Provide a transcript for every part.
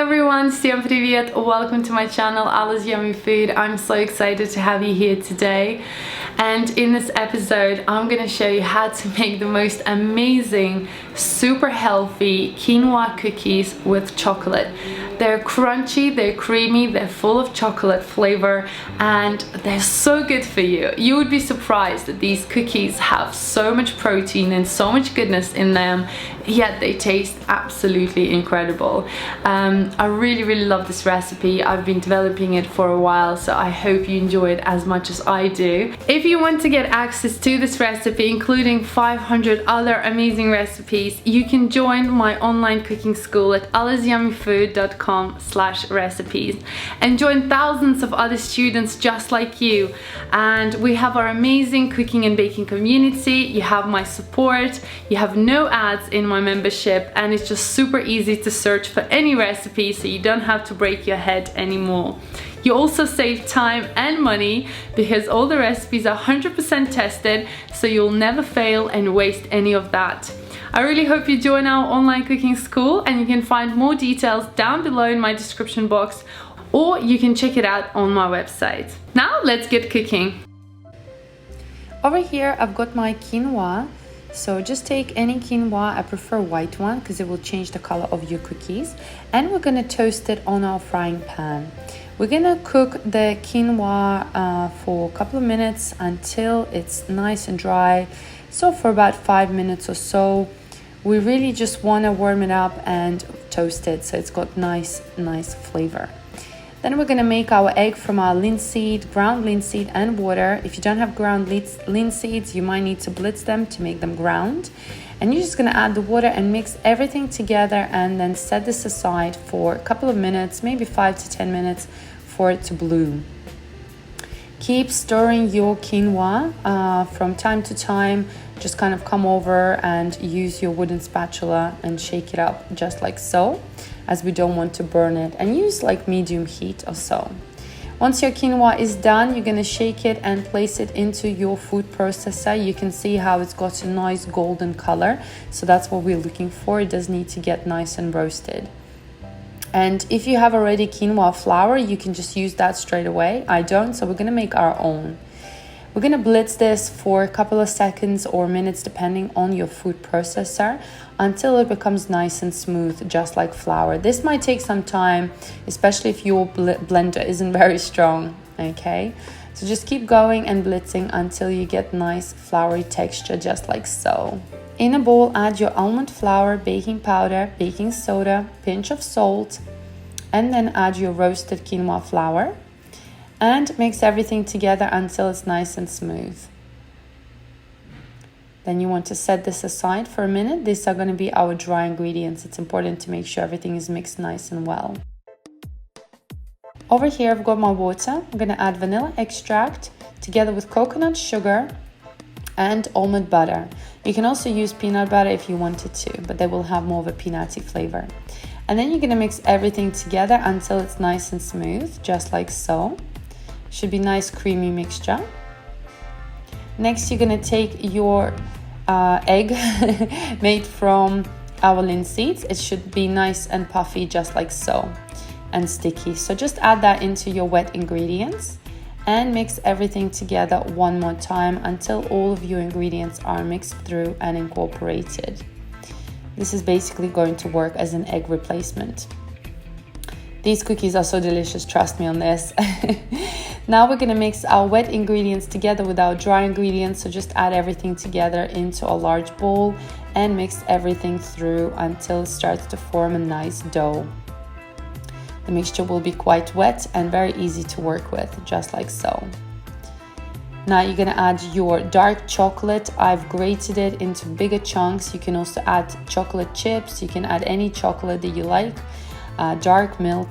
everyone, всем привет! Welcome to my channel AllasYummyFood. I'm so excited to have you here today. And in this episode, I'm gonna show you how to make the most amazing, super healthy quinoa cookies with chocolate. They're crunchy, they're creamy, they're full of chocolate flavor, and they're so good for you. You would be surprised that these cookies have so much protein and so much goodness in them, yet they taste absolutely incredible. I really love this recipe. I've been developing it for a while, so I hope you enjoy it as much as I do. If you want to get access to this recipe, including 500 other amazing recipes, you can join my online cooking school at AllasYummyFood.com/recipes and join thousands of other students just like you. And we have our amazing cooking and baking community. You have my support, you have no ads in my membership, and it's just super easy to search for any recipe, so you don't have to break your head anymore. You also save time and money because all the recipes are 100% tested, so you'll never fail and waste any of that. I really hope you join our online cooking school, and you can find more details down below in my description box, or you can check it out on my website. Now let's get cooking. Over here I've got my quinoa. So just take any quinoa, I prefer white one because it will change the color of your cookies, and we're gonna toast it on our frying pan. We're gonna cook the quinoa for a couple of minutes until it's nice and dry. So for about 5 minutes or so. We really just wanna warm it up and toast it so it's got nice flavor. Then we're gonna make our egg from our linseed, ground linseed and water. If you don't have ground linseeds, you might need to blitz them to make them ground. And you're just gonna add the water and mix everything together, and then set this aside for a couple of minutes, maybe 5 to 10 minutes for it to bloom. Keep stirring your quinoa from time to time. Just kind of come over and use your wooden spatula and shake it up just like so, as we don't want to burn it, and use like medium heat or so. Once your quinoa is done, you're gonna shake it and place it into your food processor. You can see how it's got a nice golden color, so that's what we're looking for. It does need to get nice and roasted. And if you have already quinoa flour, you can just use that straight away. I don't, so we're gonna make our own. We're gonna blitz this for a couple of seconds or minutes depending on your food processor until it becomes nice and smooth, just like flour. This might take some time, especially if your blender isn't very strong, okay? So just keep going and blitzing until you get nice floury texture, just like so. In a bowl, add your almond flour, baking powder, baking soda, pinch of salt, and then add your roasted quinoa flour. And mix everything together until it's nice and smooth. Then you want to set this aside for a minute. These are going to be our dry ingredients. It's important to make sure everything is mixed nice and well. Over here I've got my water. I'm going to add vanilla extract together with coconut sugar and almond butter. You can also use peanut butter if you wanted to, but they will have more of a peanutty flavor. And then you're going to mix everything together until it's nice and smooth, just like so. Should be nice creamy mixture. Next you're gonna take your egg made from our linseeds. It should be nice and puffy, just like so, and sticky. So just add that into your wet ingredients and mix everything together one more time until all of your ingredients are mixed through and incorporated. This is basically going to work as an egg replacement. These cookies are so delicious, trust me on this. Now we're gonna mix our wet ingredients together with our dry ingredients, so just add everything together into a large bowl and mix everything through until it starts to form a nice dough. The mixture will be quite wet and very easy to work with, just like so. Now you're gonna add your dark chocolate. I've grated it into bigger chunks. You can also add chocolate chips. You can add any chocolate that you like. Dark milk,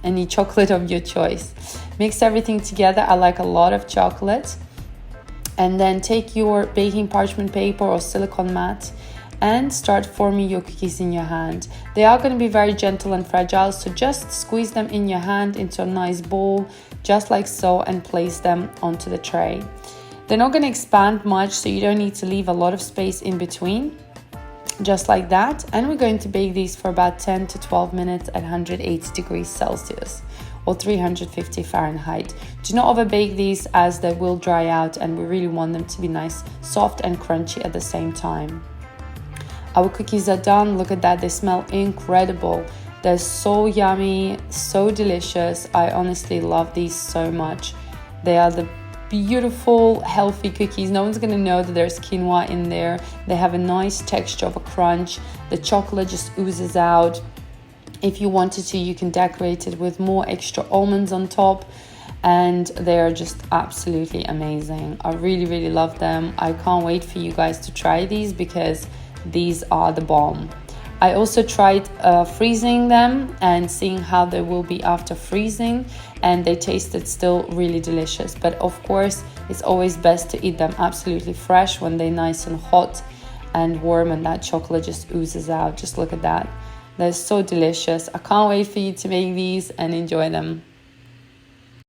any chocolate of your choice. Mix everything together. I like a lot of chocolate. And then take your baking parchment paper or silicone mat and start forming your cookies in your hand. They are going to be very gentle and fragile, so just squeeze them in your hand into a nice bowl, just like so, and place them onto the tray. They're not going to expand much, so you don't need to leave a lot of space in between. just like that. And we're going to bake these for about 10 to 12 minutes at 180 degrees Celsius or 350 Fahrenheit. Do not overbake these as they will dry out, and we really want them to be nice, soft and crunchy at the same time. Our cookies are done. Look at that, they smell incredible. They're so yummy, so delicious. I honestly love these so much. They are the beautiful, healthy cookies. No one's gonna know that there's quinoa in there. They have a nice texture of a crunch. The chocolate just oozes out. If you wanted to, you can decorate it with more extra almonds on top, and they're just absolutely amazing. I really love them. I can't wait for you guys to try these because these are the bomb. I also tried freezing them and seeing how they will be after freezing, and they tasted still really delicious. But of course, it's always best to eat them absolutely fresh when they're nice and hot and warm, and that chocolate just oozes out. Just look at that. They're so delicious. I can't wait for you to make these and enjoy them.